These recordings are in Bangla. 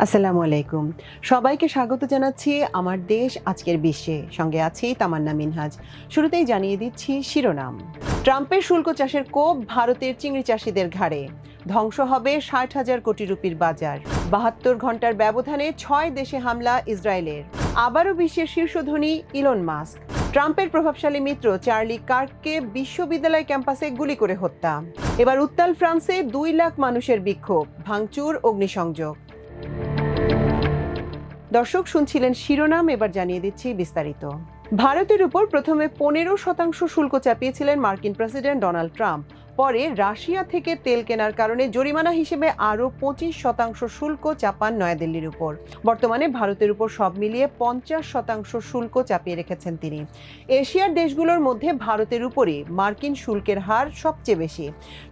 আসসালামু আলাইকুম। সবাইকে স্বাগত জানাচ্ছি আমার দেশ আজকের বিশ্বে। সঙ্গে আছি তামান্না মিনহাজ। শুরুতেই জানিয়ে দিচ্ছি শিরোনাম। ট্রাম্পের শুল্ক চাষের কোপ ভারতের চিংড়ি চাষিদের ঘাড়ে। ধ্বংস হবে 60,000 কোটি রুপির বাজার। 72 ঘন্টার ব্যবধানে 6 দেশে হামলা ইসরায়েলের। আবারও বিশ্বের শীর্ষধনী ইলন মাস্ক। ট্রাম্পের প্রভাবশালী মিত্র চার্লি কার্ককে বিশ্ববিদ্যালয় ক্যাম্পাসে গুলি করে হত্যা। এবার উত্তাল ফ্রান্সে 2 লাখ মানুষের বিক্ষোভ, ভাঙচুর, অগ্নিসংযোগ। দর্শক শুনছিলেন শিরোনাম, এবার জানিয়ে দিচ্ছি বিস্তারিত। ভারতের উপর প্রথমে 15% শুল্ক চাপিয়েছিলেন মার্কিন প্রেসিডেন্ট ডোনাল্ড ট্রাম্প। পরে রাশিয়া থেকে তেল কেনার কারণে জরিমানা হিসেবে আরও 25% শুল্ক চাপান নয়াদিল্লির উপর। বর্তমানে ভারতের উপর সব মিলিয়ে 50% শুল্ক চাপিয়ে রেখেছেন তিনি। এশিয়ার দেশগুলোর মধ্যে ভারতের উপরই মার্কিন শুল্কের হার সবচেয়ে বেশি।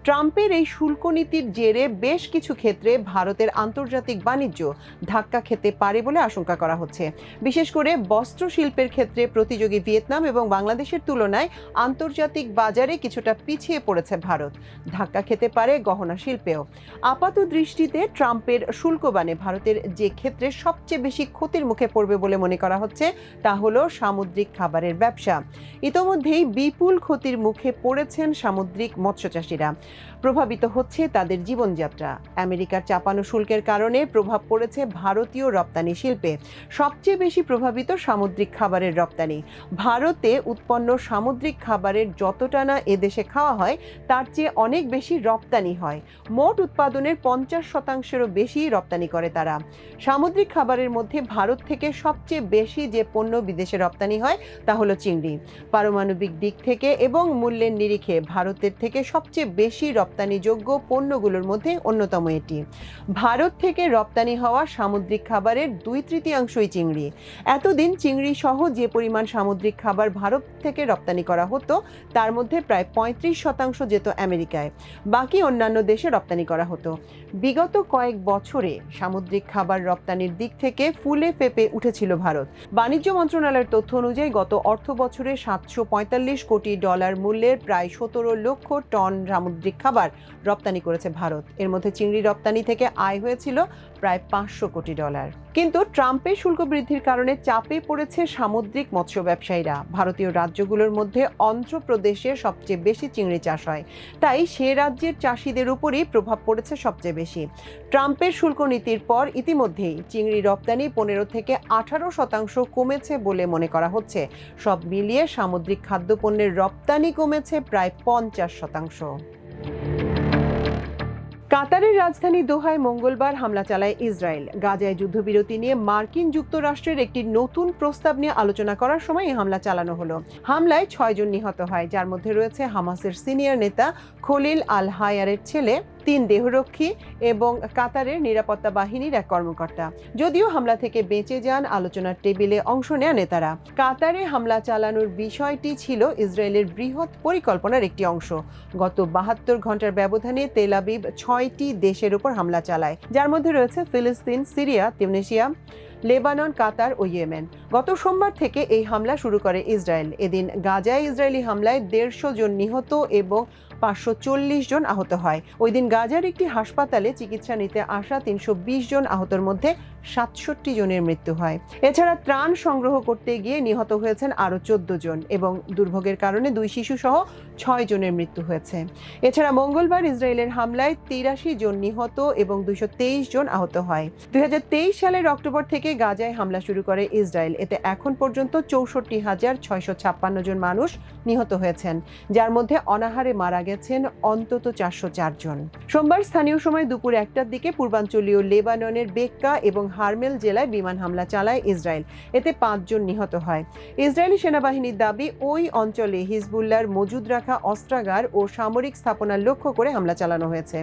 ট্রাম্পের এই শুল্ক নীতির জেরে বেশ কিছু ক্ষেত্রে ভারতের আন্তর্জাতিক বাণিজ্য ধাক্কা খেতে পারে বলে আশঙ্কা করা হচ্ছে। বিশেষ করে বস্ত্র শিল্পের ক্ষেত্রে প্রতিযোগী ভিয়েতনাম এবং বাংলাদেশের তুলনায় আন্তর্জাতিক বাজারে কিছুটা পিছিয়ে পড়েছে ভারত। ধাক্কা খেতে পারে গহনা শিল্পেও। আপাত দৃষ্টিতে ট্রাম্পের শুল্ক বাণে ভারতের যে ক্ষেত্রে সবচেয়ে বেশি ক্ষতির মুখে পড়বে বলে মনে করা হচ্ছে তা হলো সামুদ্রিক খাবারের ব্যবসা। ইতোমধ্যেই বিপুল ক্ষতির মুখে পড়েছেন সামুদ্রিক মৎস্যচাষীরা। প্রভাবিত হচ্ছে তাদের জীবনযাত্রা। আমেরিকার চাপানো শুল্কের কারণে প্রভাব পড়েছে ভারতীয় রপ্তানি শিল্পে। সবচেয়ে বেশি প্রভাবিত সামুদ্রিক খাবারের রপ্তানি। ভারতে উৎপন্ন সামুদ্রিক খাবারের যতটা না এদেশে খাওয়া হয় তার চেয়ে অনেক বেশি রপ্তানি হয়। মোট উৎপাদনের 50%-এরও বেশি রপ্তানি করে তারা। সামুদ্রিক খাবারের মধ্যে ভারত থেকে সবচেয়ে বেশি যে পণ্য বিদেশে রপ্তানি হয় তা হলো চিংড়ি। পারমাণবিক দিক থেকে এবং মূল্যের নিরিখে ভারতের থেকে সবচেয়ে বেশি রপ্তানিযোগ্য পণ্যগুলোর মধ্যে অন্যতম এটি। ভারত থেকে রপ্তানি হওয়া সামুদ্রিক খাবারের 2/3 চিংড়ি। এতদিন চিংড়ি সহ যে পরিমাণ সামুদ্রিক খাবার ভারত থেকে রপ্তানি করা হতো তার মধ্যে প্রায় 35% যেত আমেরিকায়, বাকি অন্যান্য দেশে রপ্তানি করা হতো। বিগত কয়েক বছরে সামুদ্রিক খাবার রপ্তানির দিক থেকে ফুলে ফেপে উঠেছিল ভারত। বাণিজ্য মন্ত্রণালয়ের তথ্য অনুযায়ী গত অর্থ বছরে $745 কোটি মূল্যের প্রায় 17 লক্ষ টন সামুদ্রিক খাবার রপ্তানি করেছে ভারত। এর মধ্যে চিংড়ি রপ্তানি থেকে আয় হয়েছিল প্রায় $500 কোটি। কিন্তু ট্রাম্পের শুল্ক বৃদ্ধির কারণে চাপে পড়েছে সামুদ্রিক মৎস্য ব্যবসায়ীরা। ভারতীয় রাজ্যগুলোর মধ্যে অন্ধ্রপ্রদেশে সবচেয়ে বেশি চিংড়ি চাষ হয়, তাই সে রাজ্যের চাষিদের উপরই প্রভাব পড়েছে সবচেয়ে বেশি। ট্রাম্পের শুল্ক নীতির পর ইতিমধ্যেই চিংড়ি রপ্তানি 15 থেকে 18% কমেছে বলে মনে করা হচ্ছে। সব মিলিয়ে সামুদ্রিক খাদ্যপণ্যের রপ্তানি কমেছে প্রায় 50%। কাতারের রাজধানী দোহায় মঙ্গলবার হামলা চালায় ইসরায়েল। গাজায় যুদ্ধবিরতি নিয়ে মার্কিন যুক্তরাষ্ট্রের একটি নতুন প্রস্তাব নিয়ে আলোচনা করার সময় এই হামলা চালানো হলো। হামলায় 6 জন নিহত হয়, যার মধ্যে রয়েছে হামাসের সিনিয়র নেতা খলিল আল হায়ারের ছেলে, 3 দেহরক্ষী এবং কাতারের নিরাপত্তা বাহিনীর এক কর্মকর্তা। যদিও হামলা থেকে বেঁচে যান আলোচনার টেবিলে অংশ নেয়া নেতারা। কাতারে হামলা চালানোর বিষয়টি ছিল ইসরায়েলের বৃহৎ পরিকল্পনার একটি অংশ। গত 72 ঘন্টার ব্যবধানে তেল আবিব 6টি দেশের উপর হামলা চালায়, যার মধ্যে রয়েছে ফিলিস্তিন, সিরিয়া, তিউনিসিয়া, লেবানন, কাতার ও ইয়েমেন। গত সোমবার থেকে এই হামলা শুরু করে ইসরায়েল। এদিন গাজায় ইসরায়েলি হামলায় 150 জন নিহত এবং 540 জন আহত হয়। ওই দিন গাজার একটি হাসপাতালে চিকিৎসা নিতে আসা 320 জন আহতের মধ্যে 67 জনের মৃত্যু হয়। এছাড়া ত্রাণ সংগ্রহ করতে গিয়ে নিহত হয়েছেন আরও 14 জন এবং দুর্ভোগের কারণে 2 শিশু সহ 6 জনের মৃত্যু হয়েছে। এছাড়া মঙ্গলবার ইসরায়েলের হামলায় 83 জন নিহত এবং 223 জন আহত হয়। 2023 সালের অক্টোবর থেকে গাজায় হামলা শুরু করে ইসরায়েল। এতে এখন পর্যন্ত 64,656 জন মানুষ নিহত হয়েছেন, যার মধ্যে অনাহারে মারা গেছেন অন্তত 404 জন। সোমবার স্থানীয় সময় দুপুর 1টার দিকে পূর্বাঞ্চলীয় লেবাননের বেক্কা এবং হারমেল জেলায় বিমান হামলা চালায় ইসরায়েল। এতে 5 জন নিহত হয়। ইসরায়েলি সেনাবাহিনীর দাবি, ওই অঞ্চলে হিজবুল্লাহর মজুদ রাখা অস্ত্রাগার ও সামরিক স্থাপনার লক্ষ্য করে হামলা চালানো হয়েছে।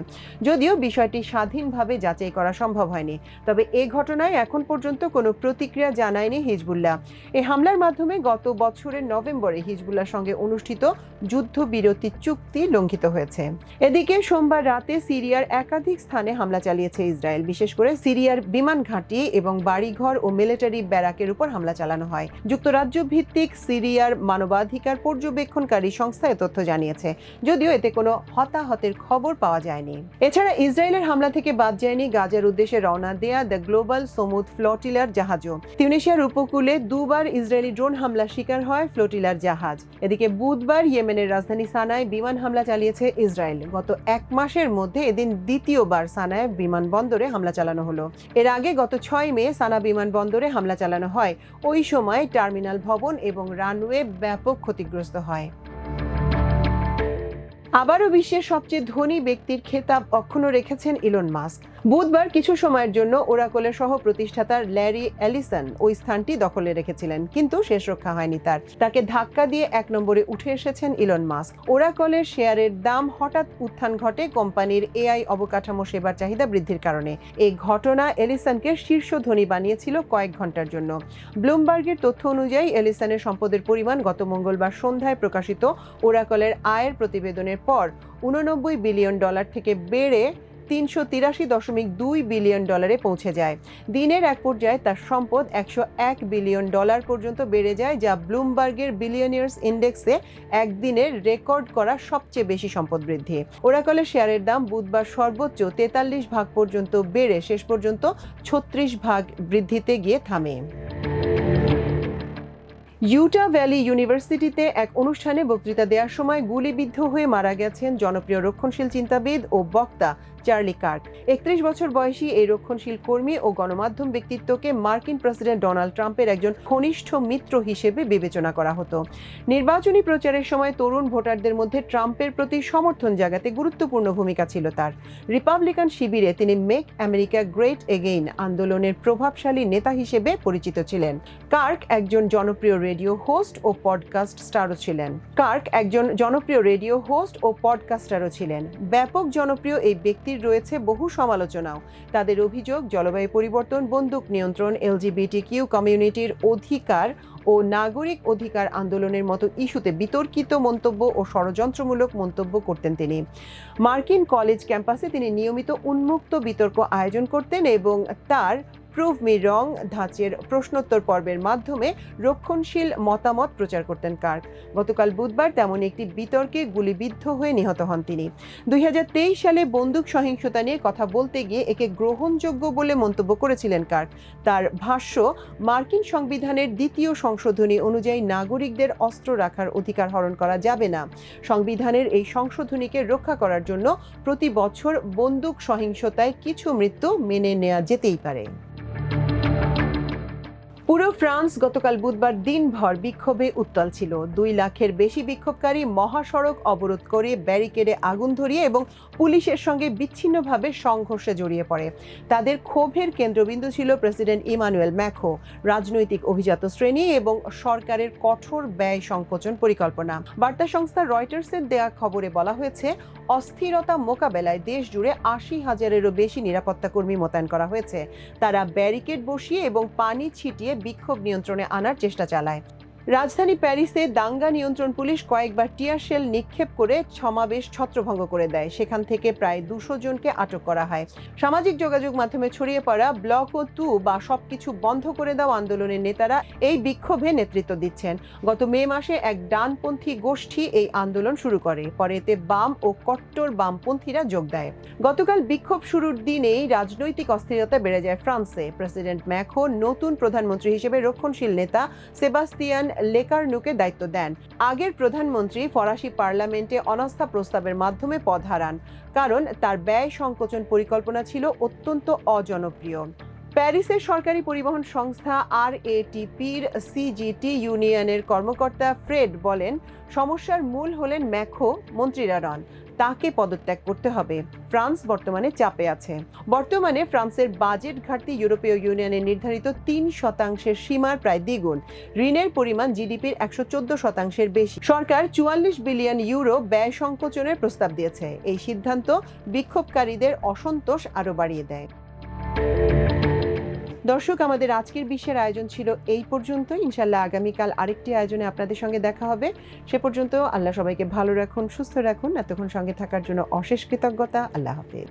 যদিও বিষয়টি স্বাধীনভাবে যাচাই করা সম্ভব হয়নি, তবে এ ঘটনায় এখন পর্যন্ত কোনো প্রতিক্রিয়া জানায়নি হিজবুল্লাহ। এই হামলার মাধ্যমে গত বছরের নভেম্বরে হিজবুল্লাহর সঙ্গে অনুষ্ঠিত যুদ্ধবিরতি চুক্তি লঙ্ঘিত হয়েছে। এদিকে সোমবার রাতে সিরিয়ার একাধিক স্থানে হামলা চালিয়েছে ইসরায়েল, বিশেষ করে সিরিয়ার বিমান ঘাঁটি ঘাঁটি এবং বাড়িঘর ও মিলিটারি ব্যারাকের উপর হামলা চালানো হয়। যুক্তরাজ্য ভিত্তিক সিরিয়ার মানবাধিকার পর্যবেক্ষণকারী সংস্থা এ তথ্য জানিয়েছে, যদিও এতে কোনো হতাহতের খবর পাওয়া যায়নি। এছাড়া ইসরায়েলের হামলা থেকে বাদ যায়নি গাজার উদ্দেশ্যে রওনা দেয়া দ্য গ্লোবাল সমুদ ফ্লোটিলার জাহাজও। তিউনিসিয়ার উপকূলে দুবার ইসরায়েলি ড্রোন হামলার শিকার হয় ফ্লোটিলার জাহাজ। এদিকে বুধবার ইয়েমেনের রাজধানী সানায় বিমান হামলা চালিয়েছে ইসরায়েল। গত এক মাসের মধ্যে এদিন দ্বিতীয়বার সানায় বিমানবন্দরে হামলা চালানো হলো। এর আগে গত 6 মে সানা বিমানবন্দরে হামলা চালানো হয়। ওই সময় টার্মিনাল ভবন এবং রানওয়ে ব্যাপক ক্ষতিগ্রস্ত হয়। আবারও বিশ্বের সবচেয়ে ধনী ব্যক্তির খেতাব অক্ষুণ্ণ রেখেছেন ইলন মাস্ক। বুধবার কিছু সময়ের জন্য ওরাকলের সহ প্রতিষ্ঠাতা ল্যারি এলিসন ওই স্থানটি দখলে রেখেছিলেন, কিন্তু শেষ রক্ষা হয়নি তাকে ধাক্কা দিয়ে 1 নম্বরে উঠে এসেছেন ইলন মাস্ক। ওরাকলের শেয়ারের দাম হঠাৎ উত্থান ঘটে কোম্পানির এআই অবকাঠামো সেবার চাহিদা বৃদ্ধির কারণে। এই ঘটনা এলিসনকে শীর্ষ ধনী বানিয়েছিল কয়েক ঘন্টার জন্য। ব্লুমবার্গের তথ্য অনুযায়ী এলিসনের সম্পদের পরিমাণ গত মঙ্গলবার সন্ধ্যায় প্রকাশিত ওরাকলের আয়ের প্রতিবেদনের পর $89 বিলিয়ন থেকে বেড়ে $383.2 বিলিয়ন পৌঁছে যায়। দিনের এক পর্যায়ে তার সম্পদ $101 বিলিয়ন পর্যন্ত বেড়ে যায়, যা ব্লুমবার্গের বিলিয়নিয়ার্স ইন্ডেক্সে একদিনের রেকর্ড করা সবচেয়ে বেশি সম্পদ বৃদ্ধি। ওরাকলের শেয়ারের দাম বুধবার সর্বোচ্চ 43 ভাগ পর্যন্ত বেড়ে শেষ পর্যন্ত 36 ভাগ বৃদ্ধিতে গিয়ে থামে। ইউটা ভ্যালি ইউনিভার্সিটিতে এক অনুষ্ঠানে বক্তৃতা দেওয়ার সময় গুলিবিদ্ধ হয়ে মারা গেছেন জনপ্রিয় রক্ষণশীল চিন্তাবিদ ও বক্তা চার্লি কার্ক। 31 বছর বয়সী এই রক্ষণশীল কর্মী ও গণমাধ্যম ব্যক্তিত্বকে মার্কিন প্রেসিডেন্ট ডোনাল্ড ট্রাম্পের একজন ঘনিষ্ঠ মিত্র হিসেবে বিবেচনা করা হতো। নির্বাচনী প্রচারের সময় তরুণ ভোটারদের মধ্যে ট্রাম্পের প্রতি সমর্থন জাগাতে গুরুত্বপূর্ণ ভূমিকা ছিল তার। রিপাবলিকান শিবিরে তিনি মেক আমেরিকা গ্রেট এগেইন আন্দোলনের প্রভাবশালী নেতা হিসেবে পরিচিত ছিলেন। কার্ক একজন জনপ্রিয় রেডিও হোস্ট ও পডকাস্টারও ছিলেন। ব্যাপক জনপ্রিয় এই ব্যক্তি রয়েছে বহু সমালোচনাও। তাদের অভিযোগ, জলবায়ু পরিবর্তন, বন্দুক নিয়ন্ত্রণ, এলজিবিটিকিউ কমিউনিটির অধিকার ও নাগরিক অধিকার আন্দোলনের মতো ইস্যুতে বিতর্কিত মন্তব্য ও ষড়যন্ত্রমূলক মন্তব্য করতেন তিনি। মার্কিন কলেজ ক্যাম্পাসে তিনি নিয়মিত উন্মুক্ত বিতর্ক আয়োজন করতেন এবং তার প্রুভ মি রং ধাঁচের প্রশ্নোত্তর পর্বের মাধ্যমে রক্ষণশীল মতামত প্রচার করতেন কার্ক। গতকাল বুধবার তেমন একটি বিতর্কে গুলিবিদ্ধ হয়ে নিহত হন তিনি। 2023 সালে বন্দুক সহিংসতা নিয়ে কথা বলতে গিয়ে একে গ্রহণযোগ্য বলে মন্তব্য করেছিলেন কার্ক। তার ভাষ্য, মার্কিন সংবিধানের 2য় সংশোধনী অনুযায়ী নাগরিকদের অস্ত্র রাখার অধিকার হরণ করা যাবে না। সংবিধানের এই সংশোধনীকে রক্ষা করার জন্য প্রতি বছর বন্দুক সহিংসতায় কিছু মৃত্যু মেনে নেওয়া যেতেই পারে। পুরো ফ্রান্স গতকাল বুধবার দিনভর বিক্ষোভে উত্তাল ছিল। 2 লাখের বেশি বিক্ষোভকারী মহাসড়ক অবরোধ করে ব্যারিকেডে আগুন ধরিয়ে এবং পুলিশের সঙ্গে বিচ্ছিন্নভাবে সংঘর্ষে জড়িয়ে পড়ে। তাদের ক্ষোভের কেন্দ্রবিন্দু ছিল প্রেসিডেন্ট ইমানুয়েল ম্যাক্রো, রাজনৈতিক অভিজাত শ্রেণী এবং সরকারের কঠোর ব্যয় সংকোচন পরিকল্পনা। বার্তা সংস্থা রয়টার্সের দেয়া খবরে বলা হয়েছে, অস্থিরতা মোকাবেলায় দেশ জুড়ে 80,000-এরও বেশি নিরাপত্তা কর্মী মোতায়েন করা হয়েছে। তারা ব্যারিকেড বসিয়ে এবং পানি ছিটিয়ে বিক্ষোভ নিয়ন্ত্রণে আনার চেষ্টা চালায়। রাজধানী প্যারিসে দাঙ্গা নিয়ন্ত্রণ পুলিশ কয়েকবার টিয়ার শেল নিক্ষেপ করে সমাবেশ ছত্রভঙ্গ করে দেয়। সেখান থেকে প্রায় 200 জনকে আটক করা হয়। সামাজিক যোগাযোগ মাধ্যমে ছড়িয়ে পড়া ব্লক ও তু বা সবকিছু বন্ধ করে দাও আন্দোলনের নেতারা এই বিক্ষোভে নেতৃত্ব দিচ্ছেন। গত মে মাসে এক ডানপন্থী গোষ্ঠী এই আন্দোলন শুরু করে, পরে এতে বাম ও কট্টর বামপন্থীরা যোগ দেয়। গতকাল বিক্ষোভ শুরুর দিনেই রাজনৈতিক অস্থিরতা বেড়ে যায় ফ্রান্সে। প্রেসিডেন্ট ম্যাক্রো নতুন প্রধানমন্ত্রী হিসেবে রক্ষণশীল নেতা সেবাস্তিয়ান লেকারনুকে দায়িত্ব দেন। আগের প্রধানমন্ত্রী ফরাসি পার্লামেন্টে অনাস্থা প্রস্তাবের মাধ্যমে পদ হারান, কারণ তার ব্যয় সংকোচন পরিকল্পনা ছিল অত্যন্ত অজনপ্রিয়। প্যারিসের সরকারি পরিবহন সংস্থা RATP'র CGT ইউনিয়নের কর্মকর্তা ফ্রেড বলেন, সমস্যার মূল হলেন ম্যাক্রো, মন্ত্রীরা নন। তাকে পদত্যাগ করতে হবে। ফ্রান্স বর্তমানে চাপে আছে। বর্তমানে ফ্রান্সের বাজেট ঘাটতি ইউরোপীয় ইউনিয়নের নির্ধারিত 3% সীমার প্রায় দ্বিগুণ। ঋণের পরিমাণ জিডিপির 114% বেশি। সরকার 44 বিলিয়ন ইউরো ব্যয় সংকোচনের প্রস্তাব দিয়েছে। এই সিদ্ধান্ত বিক্ষোভকারীদের অসন্তোষ আরও বাড়িয়ে দেয়। দর্শক, আমাদের আজকের বিশ্বের আয়োজন ছিল এই পর্যন্ত। ইনশাল্লাহ আগামীকাল আরেকটি আয়োজনে আপনাদের সঙ্গে দেখা হবে। সে পর্যন্ত আল্লাহ সবাইকে ভালো রাখুন, সুস্থ রাখুন। এতক্ষণ সঙ্গে থাকার জন্য অশেষ কৃতজ্ঞতা। আল্লাহ হাফেজ।